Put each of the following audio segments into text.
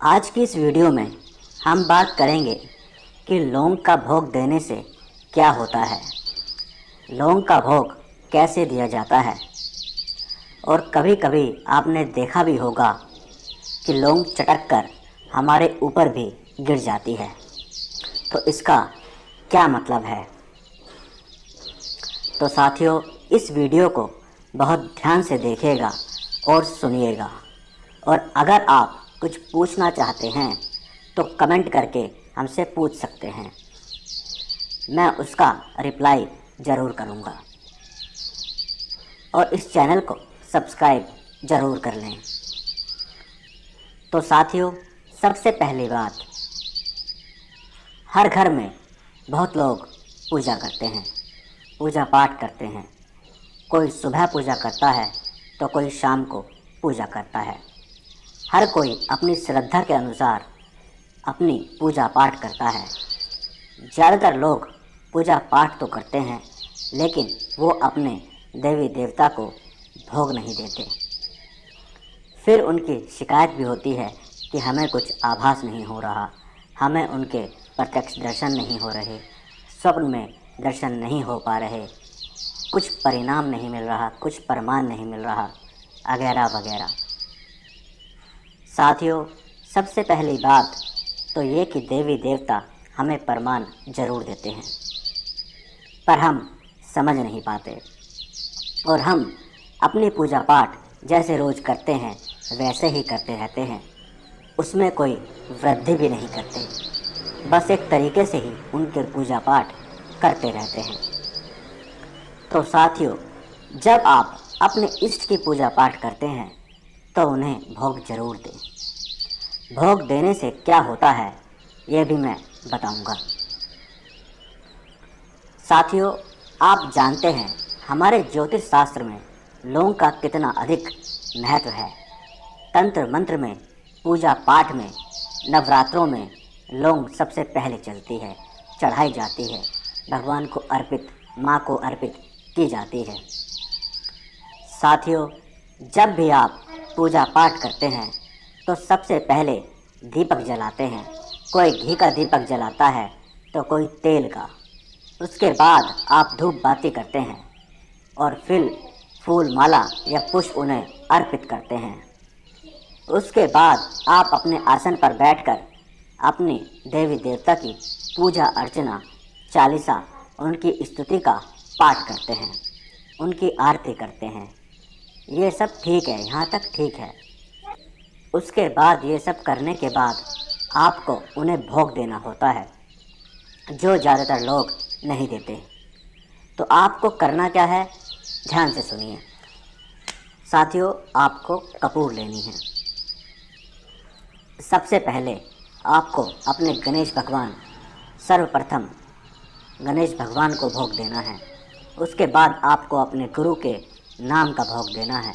आज की इस वीडियो में हम बात करेंगे कि लौंग का भोग देने से क्या होता है, लौंग का भोग कैसे दिया जाता है। और कभी कभी आपने देखा भी होगा कि लौंग चटक कर हमारे ऊपर भी गिर जाती है, तो इसका क्या मतलब है। तो साथियों, इस वीडियो को बहुत ध्यान से देखिएगा और सुनिएगा। और अगर आप कुछ पूछना चाहते हैं तो कमेंट करके हमसे पूछ सकते हैं, मैं उसका रिप्लाई ज़रूर करूँगा। और इस चैनल को सब्सक्राइब ज़रूर कर लें। तो साथियों, सबसे पहली बात, हर घर में बहुत लोग पूजा करते हैं, पूजा पाठ करते हैं। कोई सुबह पूजा करता है तो कोई शाम को पूजा करता है। हर कोई अपनी श्रद्धा के अनुसार अपनी पूजा पाठ करता है। ज़्यादातर लोग पूजा पाठ तो करते हैं, लेकिन वो अपने देवी देवता को भोग नहीं देते। फिर उनकी शिकायत भी होती है कि हमें कुछ आभास नहीं हो रहा, हमें उनके प्रत्यक्ष दर्शन नहीं हो रहे, स्वप्न में दर्शन नहीं हो पा रहे, कुछ परिणाम नहीं मिल रहा, कुछ प्रमाण नहीं मिल रहा, वगैरह वगैरह। साथियों, सबसे पहली बात तो ये कि देवी देवता हमें प्रमाण ज़रूर देते हैं, पर हम समझ नहीं पाते और हम अपनी पूजा पाठ जैसे रोज़ करते हैं वैसे ही करते रहते हैं। उसमें कोई वृद्धि भी नहीं करते, बस एक तरीके से ही उनके पूजा पाठ करते रहते हैं। तो साथियों, जब आप अपने इष्ट की पूजा पाठ करते हैं तो उन्हें भोग ज़रूर दें। भोग देने से क्या होता है ये भी मैं बताऊंगा। साथियों, आप जानते हैं हमारे ज्योतिष शास्त्र में लौंग का कितना अधिक महत्व है। तंत्र मंत्र में, पूजा पाठ में, नवरात्रों में लौंग सबसे पहले चलती है, चढ़ाई जाती है, भगवान को अर्पित, माँ को अर्पित की जाती है। साथियों, जब भी आप पूजा पाठ करते हैं तो सबसे पहले दीपक जलाते हैं। कोई घी का दीपक जलाता है तो कोई तेल का। उसके बाद आप धूप बाती करते हैं और फिर फूल माला या पुष्प उन्हें अर्पित करते हैं। उसके बाद आप अपने आसन पर बैठकर अपनी देवी देवता की पूजा अर्चना, चालीसा, उनकी स्तुति का पाठ करते हैं, उनकी आरती करते हैं। ये सब ठीक है, यहाँ तक ठीक है। उसके बाद ये सब करने के बाद आपको उन्हें भोग देना होता है, जो ज़्यादातर लोग नहीं देते। तो आपको करना क्या है, ध्यान से सुनिए। साथियों, आपको कपूर लेनी है। सबसे पहले आपको अपने गणेश भगवान, सर्वप्रथम गणेश भगवान को भोग देना है। उसके बाद आपको अपने गुरु के नाम का भोग देना है।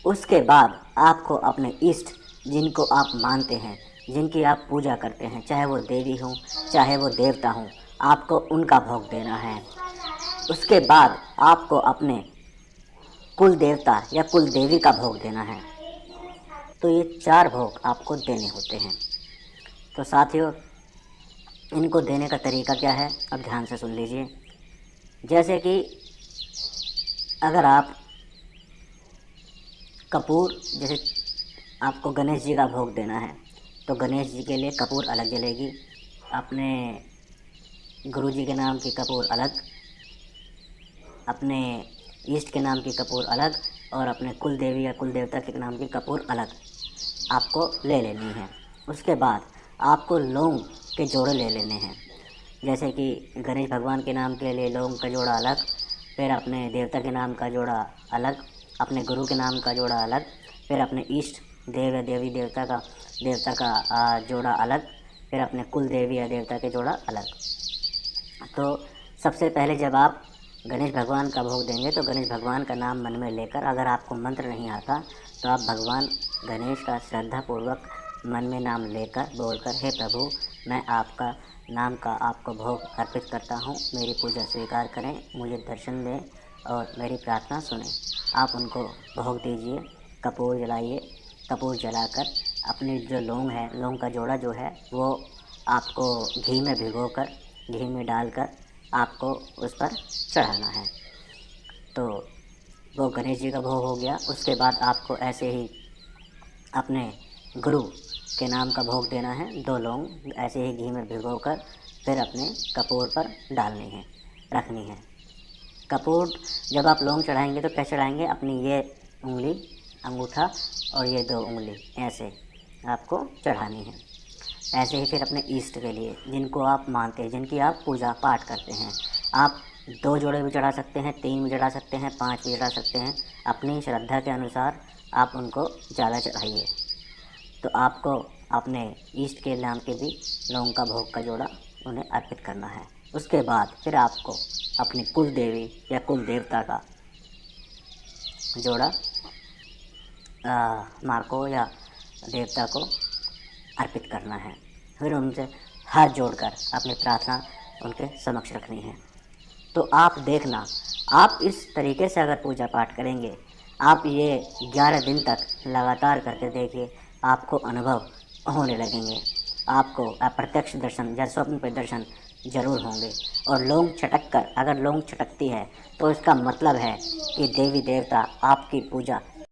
उसके बाद आपको अपने इष्ट, जिनको आप मानते हैं, जिनकी आप पूजा करते हैं, चाहे वो देवी हों चाहे वो देवता हों, आपको उनका भोग देना है। उसके बाद आपको अपने कुल देवता या कुल देवी का भोग देना है। तो ये 4 भोग आपको देने होते हैं। तो साथियों, इनको देने का तरीका क्या है, अब ध्यान से सुन लीजिए। जैसे कि अगर आप कपूर, जैसे आपको गणेश जी का भोग देना है तो गणेश जी के लिए कपूर अलग जलेगी, अपने गुरु जी के नाम की कपूर अलग, अपने इष्ट के नाम की कपूर अलग, और अपने कुल देवी या कुल देवता के नाम की कपूर अलग आपको ले लेनी है। उसके बाद आपको लौंग के जोड़े ले लेने हैं। जैसे कि गणेश भगवान के नाम के लिए लौंग का जोड़ा अलग, फिर अपने देवता के नाम का जोड़ा अलग, अपने गुरु के नाम का जोड़ा अलग, फिर अपने इष्ट देव या देवी देवता का जोड़ा अलग, फिर अपने कुल देवी या देवता के जोड़ा अलग। तो सबसे पहले जब आप गणेश भगवान का भोग देंगे तो गणेश भगवान का नाम मन में लेकर, अगर आपको मंत्र नहीं आता तो आप भगवान गणेश का श्रद्धापूर्वक मन में नाम लेकर बोलकर, हे प्रभु, मैं आपका नाम का आपको भोग अर्पित करता हूँ, मेरी पूजा स्वीकार करें, मुझे दर्शन दें और मेरी प्रार्थना सुनें। आप उनको भोग दीजिए, कपूर जलाइए। कपूर जलाकर अपनी जो लौंग है, लौंग का जोड़ा जो है वो आपको घी में भिगोकर, घी में डालकर आपको उस पर चढ़ाना है। तो वो गणेश जी का भोग हो गया। उसके बाद आपको ऐसे ही अपने गुरु के नाम का भोग देना है। 2 लौंग ऐसे ही घी में भिगोकर फिर अपने कपूर पर डालनी है, रखनी है। कपूर जब आप लौंग चढ़ाएंगे तो क्या चढ़ाएंगे? अपनी ये उंगली, अंगूठा और ये 2 उंगली ऐसे आपको चढ़ानी है। ऐसे ही फिर अपने इष्ट के लिए, जिनको आप मानते हैं, जिनकी आप पूजा पाठ करते हैं, आप 2 जोड़े भी चढ़ा सकते हैं, 3 भी चढ़ा सकते हैं, 5 भी चढ़ा सकते हैं। अपनी श्रद्धा के अनुसार आप उनको ज़्यादा चढ़ाइए। तो आपको अपने इष्ट के नाम के भी लौंग का भोग का जोड़ा उन्हें अर्पित करना है। उसके बाद फिर आपको अपनी कुल देवी या कुल देवता का जोड़ा माँ को या देवता को अर्पित करना है। फिर उनसे हाथ जोड़कर अपनी प्रार्थना उनके समक्ष रखनी है। तो आप देखना, आप इस तरीके से अगर पूजा पाठ करेंगे, आप ये 11 दिन तक लगातार करके देखिए, आपको अनुभव होने लगेंगे। आपको अप्रत्यक्ष दर्शन या स्वप्न पे दर्शन जरूर होंगे। और लौंग छटक कर, अगर लौंग छटकती है तो इसका मतलब है कि देवी देवता आपकी पूजा